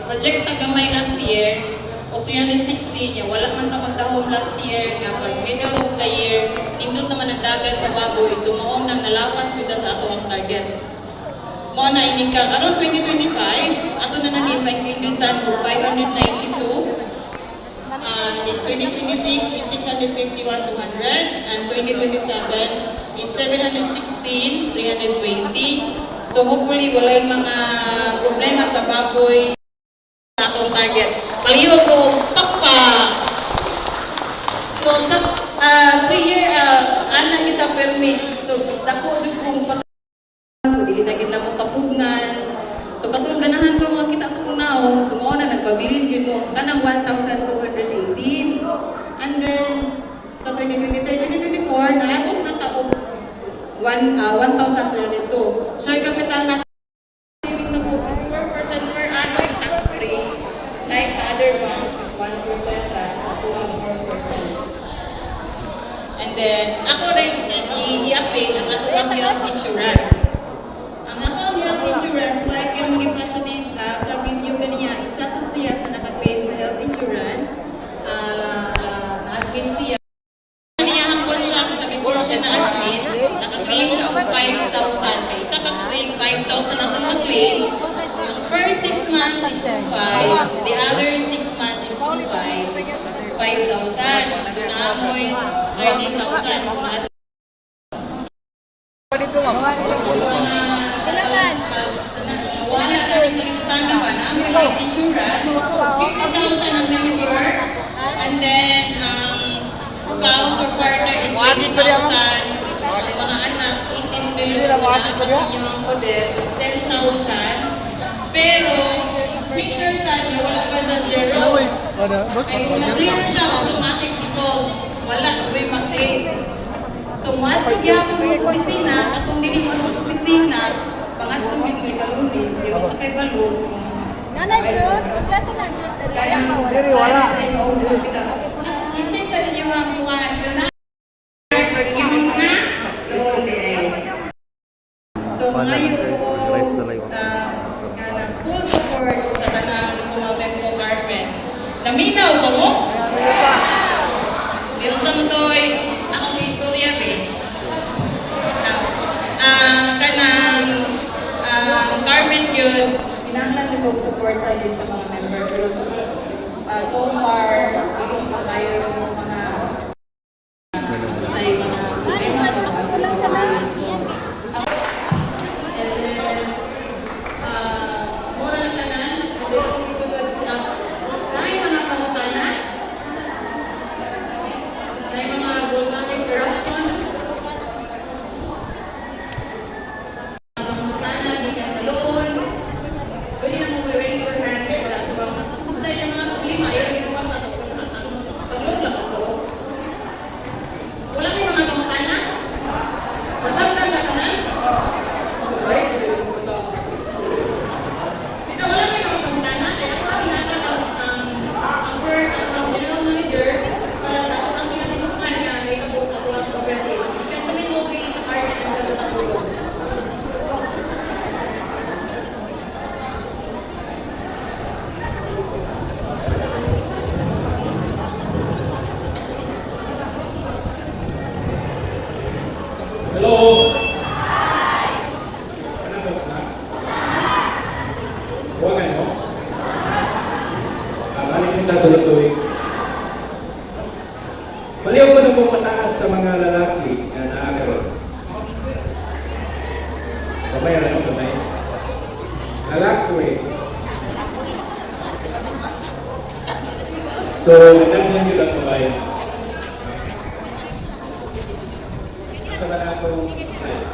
project na gamay last year, o 360 niya, wala man ta magdahom last year, nga pag middle of the year, nindot naman ang dagat sa baboy, so maong nang nalapas yun sa ato ang target. Mo na inika, around 2025, ato na naging pag-indisan mo 592, in 2026 is 651, 200, and 2027 is 716, 320. So hopefully wala yung mga problema sa baboy sa atong target. Palihog ko pakpa. So sa 3-year anak kita permit. So dako jud kong so dili na kita mo kapugnan. So katong ganahan ko mga kita sa kunaon, so mo na nagpabilin gyud mo kanang 1,218. And then sa 2023, 2024 naabot na ta og 1,302. So yung kapital na savings sa 4% per annum tax-free. Like sa other banks is 1%, sa 4%. And then ako rin i-apply ang ato ang health insurance. Ang ato ang health insurance, like yung mag-flash din sa video kaniya, isa to siya sa naka-claim sa health insurance. Na-admit siya. Kaniyang contract sa before siya na-admit, naka-claim siya og 5,000. Kaya isa ka claim, 5,000 na ito na-claim. First 6 months is 2,500, the other 6 months is 2,500, 5,000. So na-amoy 30,000. Dito ma'am. Kailangan. Wala na nakikita na ba na? May insurance, 50,000 ang member, and then spouse or partner is 20,000. Mga anak, 18 billion na kasi yung model is 10,000. Pero, make sure sa niyo, wala pa sa zero. Ay, na-zero siya, automatic default. Wala, may mag-claim. So, once nagyapon mo sa opisina, atong dili mo sa opisina, pangasugin mo yung kalunis, di ba kay balon. Nanay Diyos, kompleto na Diyos. Kaya, Diri, wala. I-check sa ninyo ang buwan. So, ngayon po, full support sa kanang mga Pemco Carpet. Naminaw ko mo? Yung sa mutoy, akong istorya ba? Kanang Carmen yun, pinahlan nito support tayo sa mga member. Pero so far, hindi pa tayo yung mga problema sa mga Hello! Ano folks na? Huwag kayo? Balik kita sa lutuin. Baliw ko na po mataas sa mga lalaki na naagaroon. Kamay na lang kamay. Lalaki. So, nagdamdan nyo lang kamay. Sa manatong slide.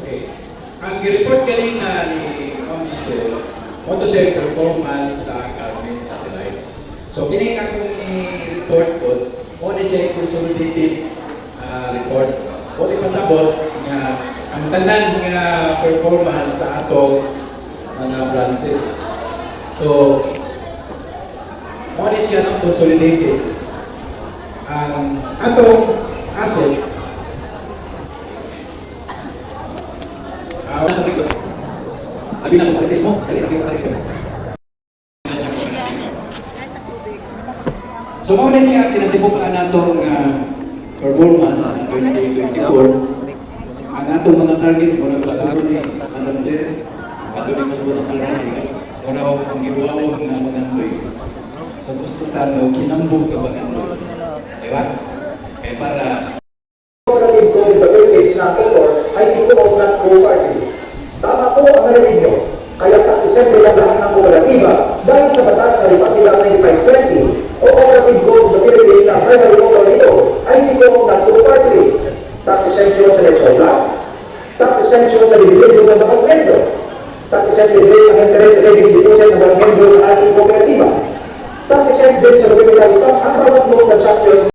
Okay. Ang report kanina ni Ma'am Giselle, Motosec performance sa Carmen Satellite. So, kini akong i-report ko, Motosec consolidated report. O di pasabot nga ang tanan nga performance sa atong mga branches. So, Motosec siya ng consolidated. Ang atong asset Abi na, palitis mo. Dali, dali. So, muna siya, kinatibukan na itong performance ng 2024. Ang atong mga targets, muna ba ito ni Madam Chair? Ato ni mas muna targets. Muna ako ang ibuawag ng mga ndoy. So, gusto tayo, kinambog ka ba ndoy? Diba? Eh, para Cooperative Code of the Philippines na author ay si Kumaw ng Cooperatives. Tama po ang narinig nyo. Kaya tapusin nilang lahat ng kooperatiba dahil sa batas na Republic 9520 o Cooperative Code of the Philippines na primary author nito ay si Kumaw ng Cooperatives. Tax exemption sa Lex Oblas, tax exemption sa dividendo ng mga membro, tax exemption din ang interest sa savings deposit ng mga membro ng ating kooperatiba, tax exemption din sa capital stock ang bawat mga transactions